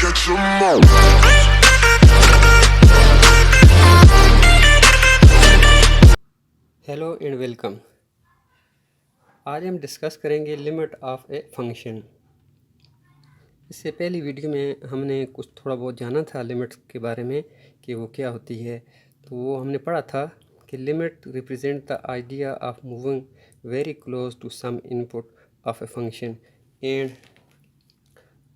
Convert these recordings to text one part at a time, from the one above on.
get your mo. Hello and welcome. आज हम discuss करेंगे लिमिट ऑफ ए फंक्शन। इससे पहली वीडियो में हमने कुछ थोड़ा बहुत जाना था लिमिट के बारे में कि वो क्या होती है। तो वो हमने पढ़ा था कि limit represent the idea of moving very close to some input of a function and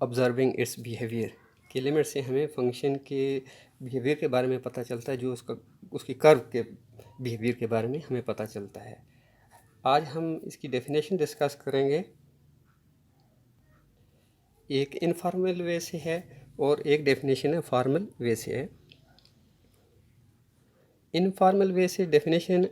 observing its behaviour. कि लिमिट से हमें फंक्शन के बिहेवियर के बारे में पता चलता है, जो उसकी कर्व के बिहेवियर के बारे में हमें पता चलता है। आज हम इसकी डेफिनेशन डिस्कस करेंगे। एक इनफॉर्मल वे से है और एक डेफिनेशन है फॉर्मल वे से है। इनफॉर्मल वे से डेफिनेशन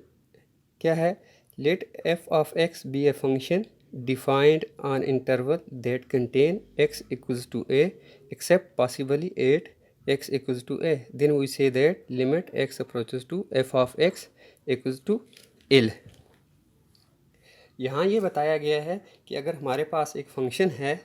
क्या है? Let f of x be a function defined on interval that contain x equals to a except possibly at x equals to a, then we say that limit x approaches to f of x equals to L. यहाँ ये बताया गया है कि अगर हमारे पास एक function है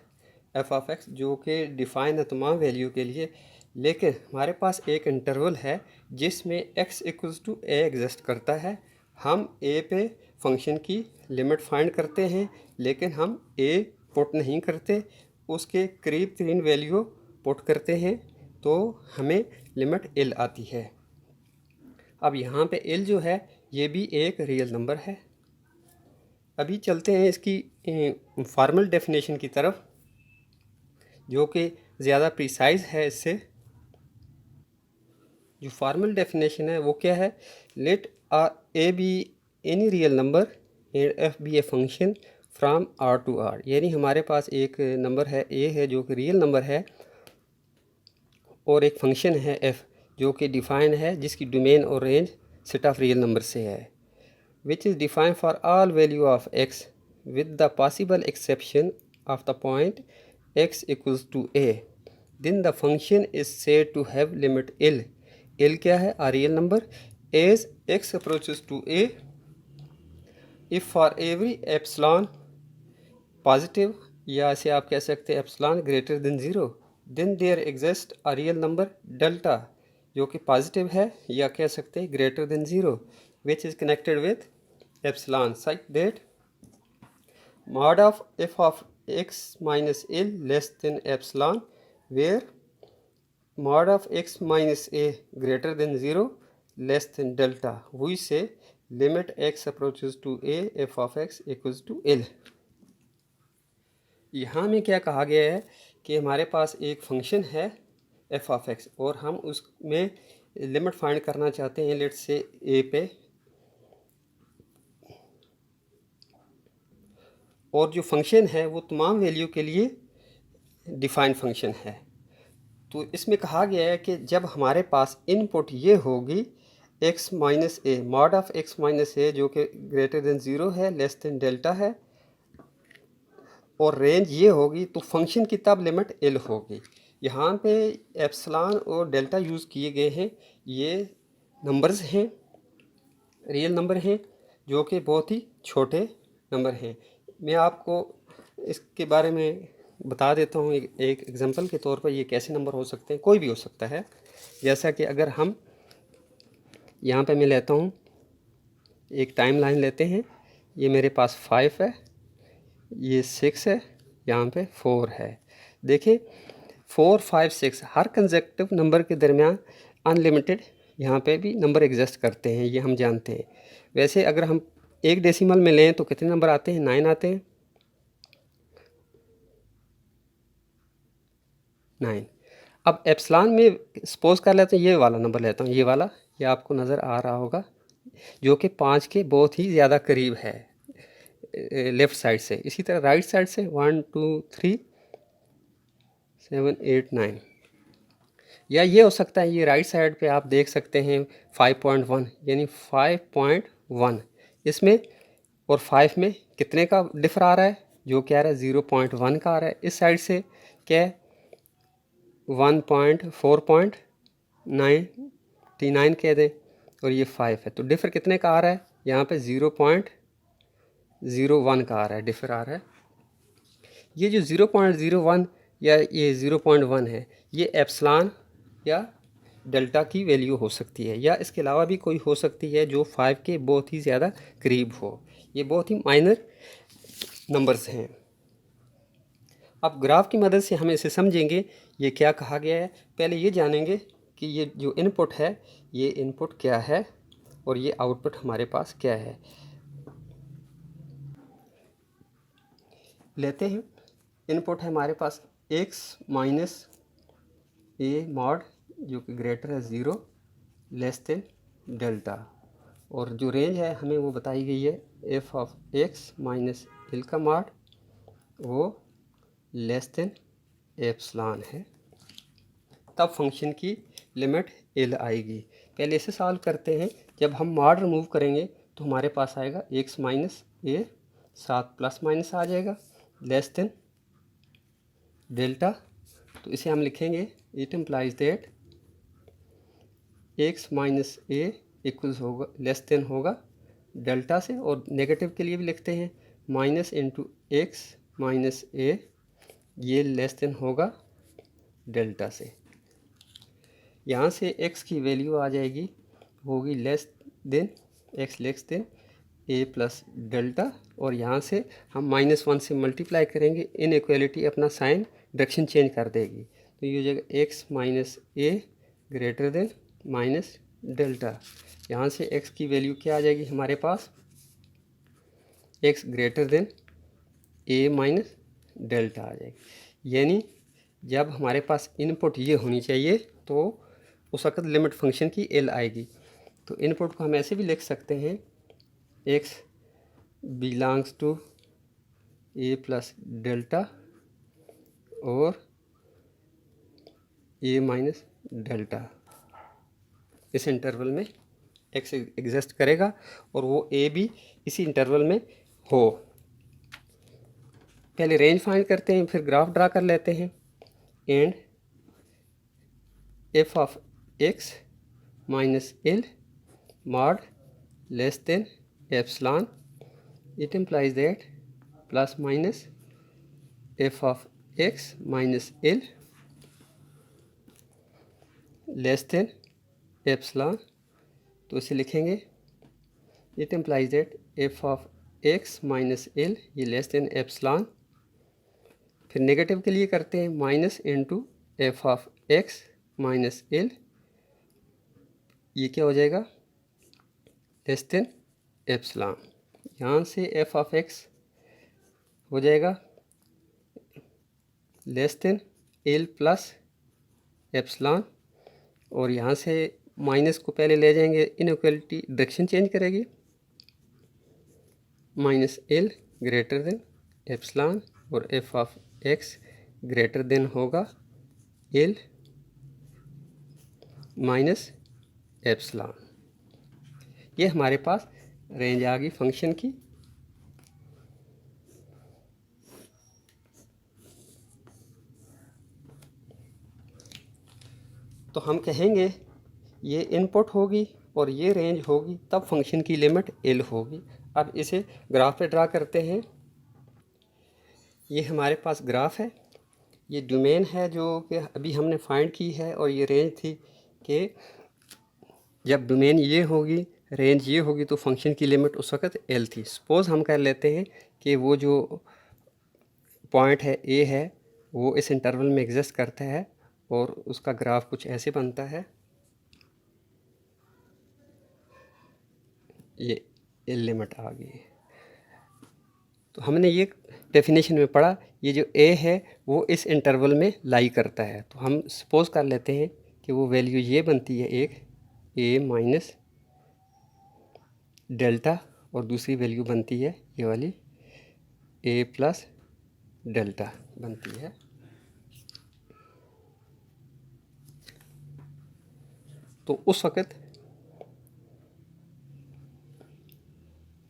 एफ ऑफ एक्स जो कि डिफ़ाइन है तमाम वैल्यू के लिए, लेकिन हमारे पास एक इंटरवल है जिसमें x equals to a exist करता है। हम ए पे फंक्शन की लिमिट फाइंड करते हैं, लेकिन हम ए पुट नहीं करते, उसके करीब तरीन वैल्यू पुट करते हैं, तो हमें लिमिट एल आती है। अब यहाँ पे एल जो है ये भी एक रियल नंबर है। अभी चलते हैं इसकी फॉर्मल डेफिनेशन की तरफ, जो कि ज़्यादा प्रिसाइज है। इससे जो फॉर्मल डेफिनेशन है वो क्या है? Let a be any real number and f be a function from R to R. यानी हमारे पास एक नंबर है ए है जो कि रियल नंबर है, और एक फंक्शन है एफ जो कि डिफाइन है, जिसकी डोमेन और range set of real number से है, which is defined for all value of x with the possible exception of the point x equals to a, then the function is said to have limit L. L क्या है? a real number as x approaches to a if for every epsilon positive, या इसे आप कह सकते हैं epsilon greater than 0, then there exists a real number delta जो कि पॉजिटिव है, या कह सकते हैं greater than 0, which is connected with epsilon such that mod of f of x minus L less than epsilon, where mod of x minus a greater than 0 less than delta, we say limit x approaches to a f of x equals to L। यहाँ में क्या कहा गया है कि हमारे पास एक function है f of x और हम उसमें लिमिट फाइंड करना चाहते हैं, लेट्स से a पे, और जो फंक्शन है वो तमाम वैल्यू के लिए डिफाइन फंक्शन है। तो इसमें कहा गया है कि जब हमारे पास इनपुट ये होगी x minus a, mod of x minus a जो कि ग्रेटर देन 0 है, लेस देन डेल्टा है, और रेंज ये होगी, तो फंक्शन की तब लिमिट एल होगी। यहाँ पे एप्सिलॉन और डेल्टा यूज़ किए गए हैं, ये नंबर्स हैं, रियल नंबर हैं, जो कि बहुत ही छोटे नंबर हैं। मैं आपको इसके बारे में बता देता हूँ एक एग्जांपल के तौर पर ये कैसे नंबर हो सकते हैं। कोई भी हो सकता है, जैसा कि अगर हम यहाँ पे मैं लेता हूँ एक टाइम लाइन लेते हैं, ये मेरे पास 5 है, ये 6 है, यहाँ पे 4 है। देखिए 4, 5, 6 हर कंसेक्टिव नंबर के दरमियान अनलिमिटेड यहाँ पे भी नंबर एग्जिस्ट करते हैं, ये हम जानते हैं। वैसे अगर हम एक डेसिमल में लें तो कितने नंबर आते हैं? 9 आते हैं, 9। अब एप्सिलॉन में सपोज कर लेते हैं ये वाला नंबर लेता हूँ, ये वाला, ये आपको नज़र आ रहा होगा, जो कि 5 के बहुत ही ज़्यादा करीब है लेफ़्ट साइड से। इसी तरह राइट साइड से 1, 2, 3, 7, 8, 9, या ये हो सकता है, ये राइट साइड पे आप देख सकते हैं 5.1, यानी 5.1 इसमें, और 5 में कितने का डिफर आ रहा है? जो क्या आ रहा है? 0.1 का आ रहा है। इस साइड से क्या है? 1.4.99 कह दें, और ये 5 है, तो डिफर कितने का आ रहा है? यहाँ पे 0.01 का आ रहा है, डिफर आ रहा है। ये जो 0.01 या ये 0.1 है, ये एप्सिलॉन या डेल्टा की वैल्यू हो सकती है, या इसके अलावा भी कोई हो सकती है जो 5 के बहुत ही ज़्यादा करीब हो। ये बहुत ही माइनर नंबर्स हैं। अब ग्राफ की मदद से हम इसे समझेंगे ये क्या कहा गया है। पहले ये जानेंगे कि ये जो इनपुट है ये इनपुट क्या है और ये आउटपुट हमारे पास क्या है। लेते हैं, इनपुट है हमारे पास x माइनस ए मॉड जो कि ग्रेटर है 0 लेस देन डेल्टा, और जो रेंज है हमें वो बताई गई है F of x minus L का मॉड वो लेस देन एप्सिलॉन है, तब फंक्शन की लिमिट एल आएगी। पहले इसे सॉल्व करते हैं। जब हम मॉड रिमूव करेंगे तो हमारे पास आएगा x माइनस ए, साथ प्लस माइनस आ जाएगा, लेस देन डेल्टा। तो इसे हम लिखेंगे it implies that x minus A equals होगा लेस देन होगा डेल्टा से, और नेगेटिव के लिए भी लिखते हैं माइनस इंटू एक्स माइनस ए, ये लेस देन होगा डेल्टा से। यहाँ से x की वैल्यू आ जाएगी होगी less than x less than a plus delta, और यहाँ से हम -1 से मल्टीप्लाई करेंगे, इनइक्वालिटी अपना साइन डायरेक्शन चेंज कर देगी। तो ये हो जाएगा x माइनस ए ग्रेटर देन माइनस डेल्टा। यहाँ से x की वैल्यू क्या आ जाएगी हमारे पास, x ग्रेटर देन ए माइनस डेल्टा आ जाएगी। यानी जब हमारे पास इनपुट ये होनी चाहिए तो उस वक्त लिमिट फंक्शन की एल आएगी। तो इनपुट को हम ऐसे भी लिख सकते हैं x belongs to a plus delta और ए माइनस डेल्टा, इस इंटरवल में x एग्जिस्ट करेगा और वो a भी इसी इंटरवल में हो। पहले रेंज फाइंड करते हैं, फिर ग्राफ ड्रा कर लेते हैं। And F of x minus L mod less than epsilon, it implies that plus minus F of x minus L less than epsilon. तो इसे लिखेंगे it implies that F of x minus L ये less than epsilon. फिर negative के लिए करते हैं minus into F of x minus L, ये क्या हो जाएगा लेस देन एप्सिलॉन। यहाँ से एफ ऑफ x हो जाएगा less than L plus epsilon, और यहाँ से माइनस को पहले ले जाएंगे, इनइक्वालिटी डायरेक्शन चेंज करेगी, minus L greater than epsilon और f of x greater than होगा एल माइनस एप्सिलॉन। ये हमारे पास रेंज आ गई फंक्शन की। तो हम कहेंगे ये इनपुट होगी और ये रेंज होगी, तब फंक्शन की लिमिट एल होगी। अब इसे ग्राफ पे ड्रा करते हैं। ये हमारे पास ग्राफ है, ये डोमेन है जो कि अभी हमने फाइंड की है, और ये रेंज थी कि जब डोमेन ये होगी रेंज ये होगी तो फंक्शन की लिमिट उस वक्त एल थी। सपोज़ हम कर लेते हैं कि वो जो पॉइंट है ए है वो इस इंटरवल में एग्जिस्ट करता है और उसका ग्राफ कुछ ऐसे बनता है, ये एल लिमिट आ गई। तो हमने ये डेफिनेशन में पढ़ा ये जो ए है वो इस इंटरवल में लाई करता है। तो हम सपोज़ कर लेते हैं कि वो वैल्यू ये बनती है एक ए माइनस डेल्टा, और दूसरी वैल्यू बनती है ये वाली ए प्लस डेल्टा बनती है। तो उस वक़्त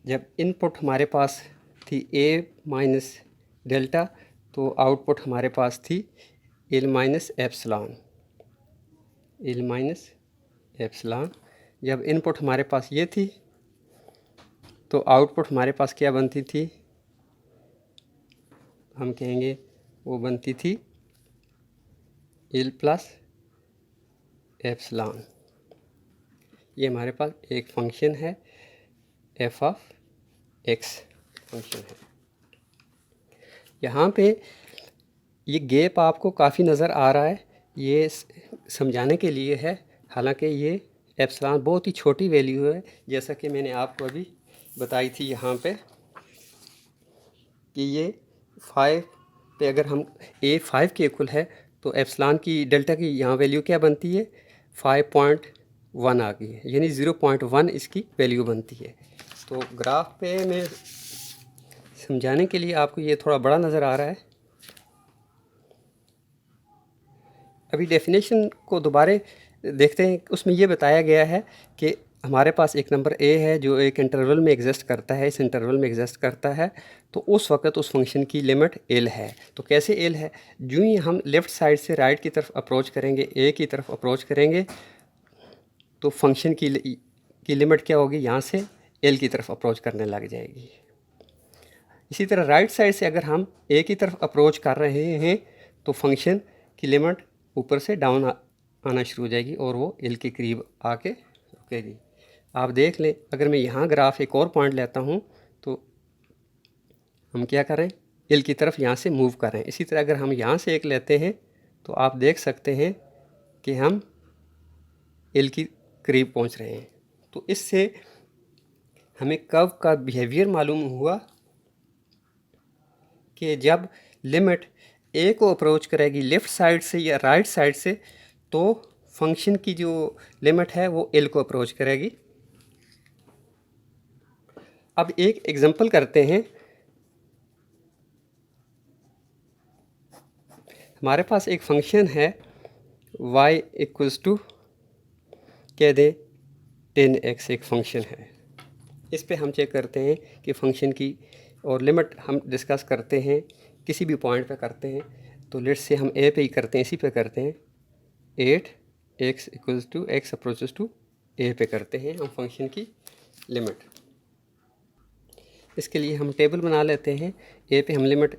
जब इनपुट हमारे पास थी ए माइनस डेल्टा तो आउटपुट हमारे पास थी L minus epsilon, L minus epsilon. जब इनपुट हमारे पास ये थी तो आउटपुट हमारे पास क्या बनती थी, हम कहेंगे वो बनती थी एल प्लस एप्सिलॉन। ये हमारे पास एक फंक्शन है एफ ऑफ एक्स फंक्शन है। यहाँ पे ये गैप आपको काफ़ी नज़र आ रहा है, ये समझाने के लिए है। हालांकि ये एप्सिलॉन बहुत ही छोटी वैल्यू है, जैसा कि मैंने आपको अभी बताई थी यहाँ पे कि ये 5 पे अगर हम ए 5 के इक्वल है तो एप्सिलॉन की डेल्टा की यहाँ वैल्यू क्या बनती है 5.1 आ गई है, यानी 0.1 इसकी वैल्यू बनती है। तो ग्राफ पे मैं समझाने के लिए आपको ये थोड़ा बड़ा नज़र आ रहा है। अभी डेफिनेशन को दोबारा देखते हैं। उसमें ये बताया गया है कि हमारे पास एक नंबर ए है जो एक इंटरवल में एग्जिस्ट करता है, इस इंटरवल में एग्जिस्ट करता है, तो उस वक्त उस फंक्शन की लिमिट एल है। तो कैसे एल है, जो ही हम लेफ़्ट साइड से राइट की तरफ अप्रोच करेंगे, ए की तरफ अप्रोच करेंगे, तो फंक्शन की लिमिट क्या होगी, यहाँ से एल की तरफ अप्रोच करने लग जाएगी। इसी तरह राइट साइड से अगर हम ए की तरफ अप्रोच कर रहे हैं तो फंक्शन की लिमिट ऊपर से डाउन आना शुरू हो जाएगी और वो एल के करीब आके रुकेगी। आप देख लें, अगर मैं यहाँ ग्राफ एक और पॉइंट लेता हूँ तो हम क्या करें, एल की तरफ यहाँ से मूव करें। इसी तरह अगर हम यहाँ से एक लेते हैं तो आप देख सकते हैं कि हम एल की करीब पहुँच रहे हैं। तो इससे हमें कर्व का बिहेवियर मालूम हुआ कि जब लिमिट ए को अप्रोच करेगी लेफ़्ट साइड से या राइट साइड से, तो फंक्शन की जो लिमिट है वो एल को अप्रोच करेगी। अब एक एग्जांपल करते हैं। हमारे पास एक फंक्शन है y इक्वल्स टू कह दें 10x, एक फंक्शन है। इस पे हम चेक करते हैं कि फंक्शन की और लिमिट हम डिस्कस करते हैं, किसी भी पॉइंट पे करते हैं। तो लेट्स से हम ए पे ही करते हैं, इसी पे करते हैं 8x equals to x approaches to a पे करते हैं हम फंक्शन की लिमिट। इसके लिए हम टेबल बना लेते हैं। ए पे हम लिमिट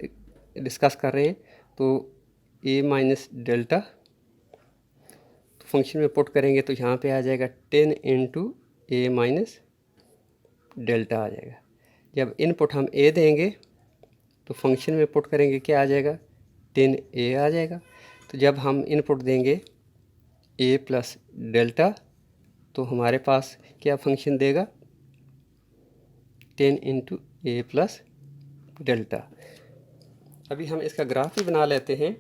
डिस्कस कर रहे हैं तो a माइनस डेल्टा, तो फंक्शन में पुट करेंगे तो यहाँ पे आ जाएगा 10 इंटू ए माइनस डेल्टा आ जाएगा। जब इनपुट हम a देंगे तो फंक्शन में पुट करेंगे क्या आ जाएगा 10a आ जाएगा। तो जब हम इनपुट देंगे a प्लस डेल्टा तो हमारे पास क्या फंक्शन देगा 10 इंटू ए प्लस डेल्टा। अभी हम इसका ग्राफ भी बना लेते हैं।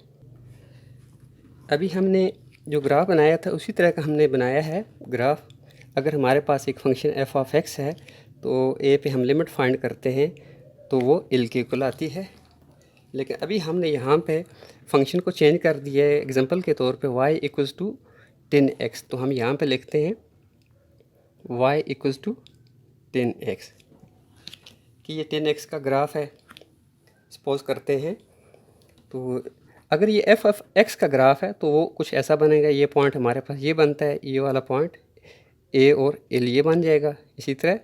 अभी हमने जो ग्राफ बनाया था उसी तरह का हमने बनाया है ग्राफ। अगर हमारे पास एक फंक्शन एफ ऑफ एक्स है तो ए पे हम लिमिट फाइंड करते हैं तो वो एल के इक्वल आती है। लेकिन अभी हमने यहाँ पे फंक्शन को चेंज कर दिया है। एग्जांपल के तौर पे y इक्वल्स टू 10x, तो हम यहाँ पे लिखते हैं y इक्वल्स टू 10x कि ये 10x का ग्राफ है सपोज करते हैं। तो अगर ये एफ ऑफ एक्स का ग्राफ है तो वो कुछ ऐसा बनेगा। ये पॉइंट हमारे पास ये बनता है, ये वाला पॉइंट ए और एल ये बन जाएगा। इसी तरह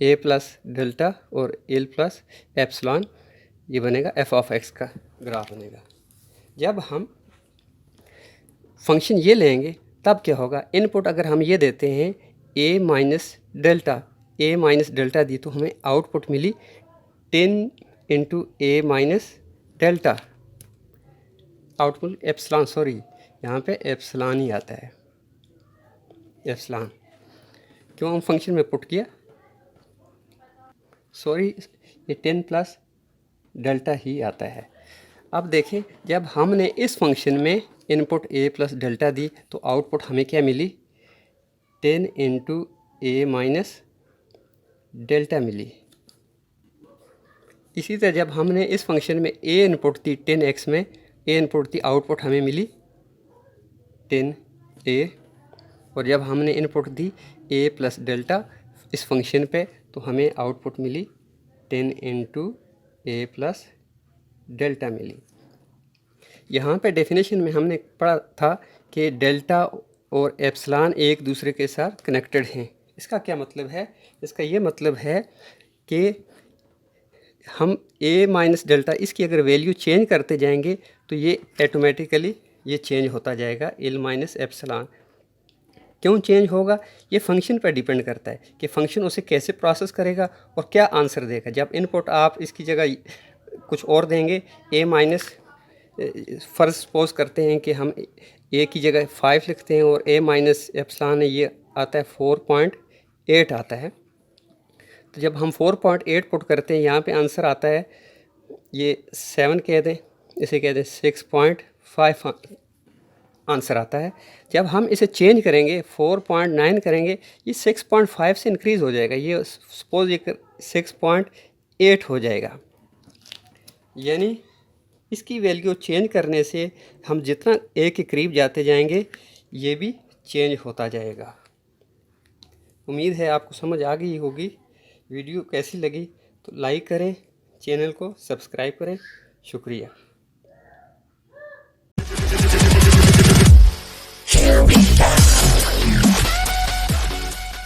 ए प्लस डेल्टा और एल प्लस एप्सिलॉन ये बनेगा एफ ऑफ एक्स का ग्राफ बनेगा। जब हम फंक्शन ये लेंगे तब क्या होगा, इनपुट अगर हम ये देते हैं ए माइनस डेल्टा दी तो हमें आउटपुट मिली 10 into a minus delta. Output epsilon, sorry यहाँ पे एप्सिलॉन ही आता है, एप्सिलॉन क्यों हम फंक्शन में पुट किया, सॉरी ये 10 प्लस डेल्टा ही आता है। अब देखें जब हमने इस फंक्शन में इनपुट a प्लस डेल्टा दी तो आउटपुट हमें क्या मिली 10 इंटू ए माइनस डेल्टा मिली। इसी तरह जब हमने इस फंक्शन में a इनपुट दी 10x में a इनपुट दी, आउटपुट हमें मिली 10a। और जब हमने input the a plus delta इस फंक्शन पे तो हमें आउटपुट मिली 10 इंटू ए प्लस डेल्टा मिली। यहाँ पे डेफिनेशन में हमने पढ़ा था कि डेल्टा और एप्सिलॉन एक दूसरे के साथ कनेक्टेड हैं। इसका क्या मतलब है, इसका ये मतलब है कि हम a माइनस डेल्टा इसकी अगर वैल्यू चेंज करते जाएंगे तो ये ऑटोमेटिकली ये चेंज होता जाएगा L माइनस एप्सिलॉन। क्यों चेंज होगा? ये फंक्शन पर डिपेंड करता है कि फंक्शन उसे कैसे प्रोसेस करेगा और क्या आंसर देगा। जब इनपुट आप इसकी जगह कुछ और देंगे, a माइनस, फ़र्ज़ सपोज करते हैं कि हम a की जगह 5 लिखते हैं और a माइनस एप्सिलॉन है, ये आता है 4.8 आता है। तो जब हम 4.8 पुट करते हैं, यहाँ पे आंसर आता है, ये 7 कह दें, इसे कह दें 6.5 आंसर आता है। जब हम इसे चेंज करेंगे 4.9 करेंगे, ये 6.5 से इंक्रीज़ हो जाएगा, ये सपोज ये 6.8 हो जाएगा। यानी इसकी वैल्यू चेंज करने से हम जितना ए के करीब जाते जाएंगे, ये भी चेंज होता जाएगा। उम्मीद है आपको समझ आ गई होगी। वीडियो कैसी लगी तो लाइक करें, चैनल को सब्सक्राइब करें। शुक्रिया।